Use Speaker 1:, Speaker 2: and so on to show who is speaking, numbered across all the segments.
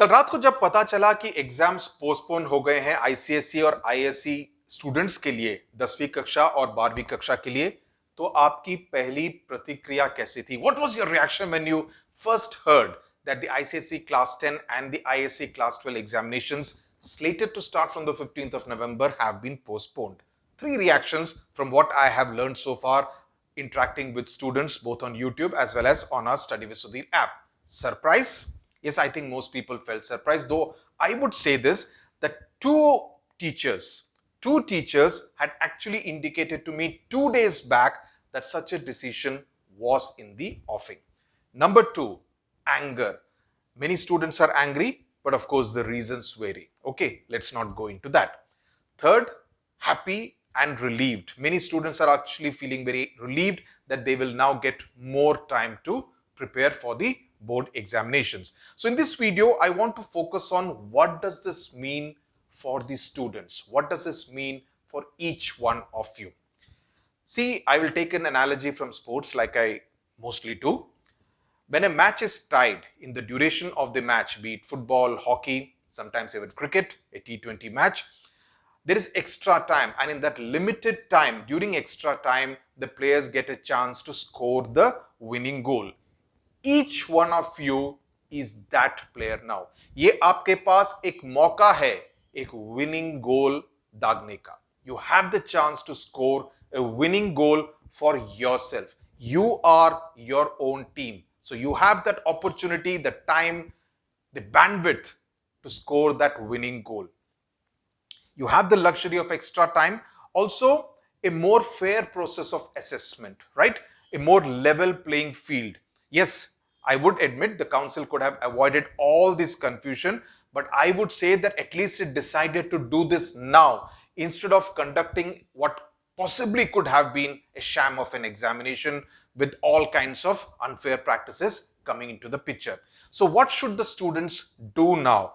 Speaker 1: कल रात को जब पता चला कि एग्जाम्स पोस्टपोन हो गए हैं आईसीएसई और आईएससी स्टूडेंट्स के लिए 10वीं कक्षा और 12वीं कक्षा के लिए, तो आपकी पहली प्रतिक्रिया कैसी थी? What was your reaction when you first heard that the ICSE class 10 and the ISC class 12 examinations slated to start from the 15th of November have been postponed? Three reactions from what I have learned so far interacting with students both on YouTube as well as on our Study with Sudhir app. Surprise? Yes, I think most people felt surprised, though I would say this, that two teachers had actually indicated to me 2 days back that such a decision was in the offing. Number two, anger. Many students are angry, but of course the reasons vary. Okay, let's not go into that. Third, happy and relieved. Many students are actually feeling very relieved that they will now get more time to prepare for the board examinations. So in this video, I want to focus on what does this mean for the students? What does this mean for each one of you? See, I will take an analogy from sports like I mostly do. When a match is tied, in the duration of the match, be it football, hockey, sometimes even cricket, a T20 match, there is extra time, and in that limited time, during extra time, the players get a chance to score the winning goal. Each one of you is that player now. ये आपके पास एक मौका है एक winning goal दागने का. You have the chance to score a winning goal for yourself. You are your own team. So you have that opportunity, the time, the bandwidth to score that winning goal. You have the luxury of extra time. Also, a more fair process of assessment, right? A more level playing field. Yes, I would admit the council could have avoided all this confusion, but I would say that at least it decided to do this now instead of conducting what possibly could have been a sham of an examination with all kinds of unfair practices coming into the picture. So what should the students do now?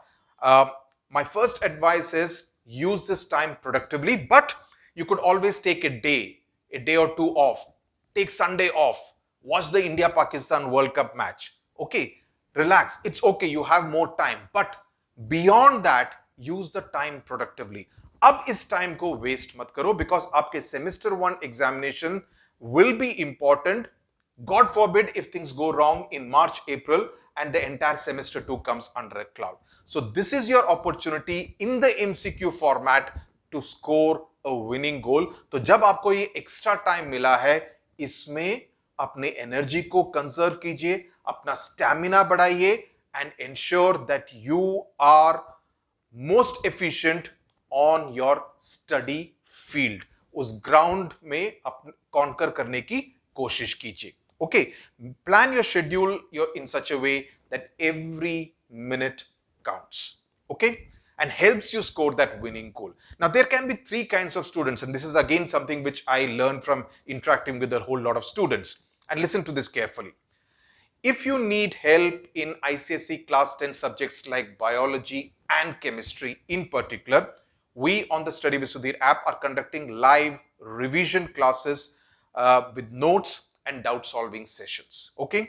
Speaker 1: My first advice is use this time productively, but you could always take a day or two off. Take Sunday off. Watch the India-Pakistan World Cup match. Okay, relax. It's okay. You have more time. But beyond that, use the time productively. अब इस time को waste मत करो because आपके semester 1 examination will be important. God forbid if things go wrong in March, April and the entire semester 2 comes under a cloud. So this is your opportunity in the MCQ format to score a winning goal. तो जब आपको ये extra time मिला है, इसमें अपने energy को conserve कीजिए, अपना stamina बढ़ाइए and ensure that you are most efficient on your study field. उस ground में conquer करने की कोशिश कीजिए. Okay, plan your schedule in such a way that every minute counts, okay, and helps you score that winning goal. Now, there can be three kinds of students, and this is again something which I learned from interacting with a whole lot of students. And listen to this carefully. If you need help in ICSE class 10 subjects like biology and chemistry in particular, we on the Study with Sudhir app are conducting live revision classes with notes and doubt solving sessions, okay?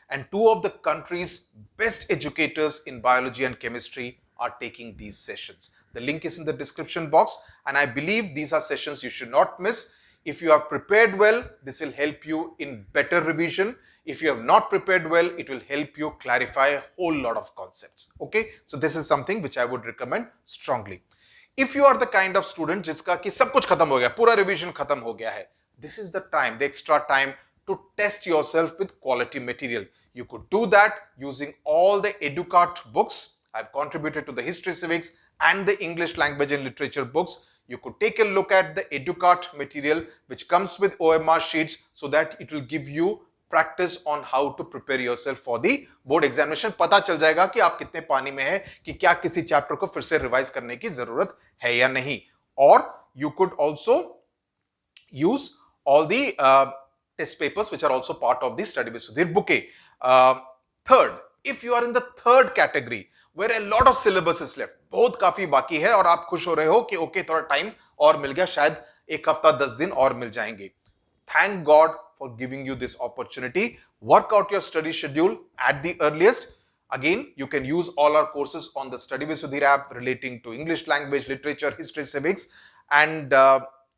Speaker 1: And two of the country's best educators in biology and chemistry are taking these sessions. The link is in the description box, and I believe these are sessions you should not miss. If you have prepared well, this will help you in better revision. If you have not prepared well, it will help you clarify a whole lot of concepts, okay? So this is something which I would recommend strongly. If you are the kind of student जिसका कि सब कुछ खत्म हो गया, पूरा revision खत्म हो गया है, this is the time, the extra time to test yourself with quality material. You could do that using all the EduCart books. I've contributed to the history, civics and the English language and literature books. You could take a look at the EduCart material which comes with OMR sheets so that it will give you practice on how to prepare yourself for the board examination. पता चल जाएगा कि आप कितने पानी में है, कि क्या किसी चैप्टर को फिर से रिवाइज करने की जरूरत है या नहीं. Or you could also use all the test papers which are also part of the Study with Sudhir bouquet. Third, if you are in the third category where a lot of syllabus is left, बहुत काफी बाकी है और आप खुश हो रहे हो कि ओके थोड़ा टाइम और मिल गया, शायद एक हफ्ता 10 दिन और मिल जाएंगे. Thank God for giving you this opportunity. Work out your study schedule at the earliest. Again, you can use all our courses on the Study with Sudhir app relating to English language, literature, history, civics, and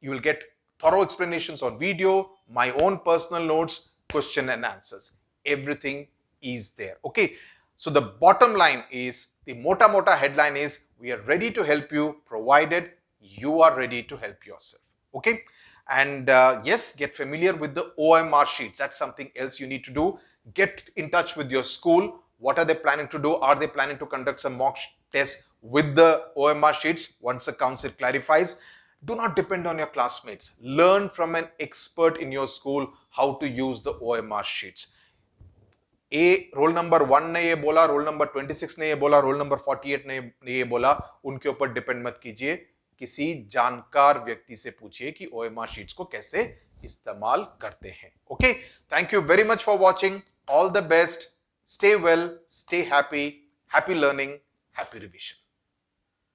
Speaker 1: you will get thorough explanations on video, my own personal notes, question and answers. Everything is there. Okay. So the bottom line is, the mota headline is, we are ready to help you provided you are ready to help yourself. Okay. And yes, get familiar with the OMR sheets. That's something else you need to do. Get in touch with your school. What are they planning to do? Are they planning to conduct some mock tests with the OMR sheets once the council clarifies? Do not depend on your classmates. Learn from an expert in your school how to use the OMR sheets. Roll number 1 ने ये बोला, roll number 26 ने ये बोला, roll number 48 ने ये बोला, उनके ऊपर डिपेंड मत कीजिए. किसी जानकार व्यक्ति से पूछिए कि OMR शीट्स को कैसे इस्तेमाल करते हैं. Okay, thank you very much for watching. All the best. Stay well, stay happy, happy learning, happy revision.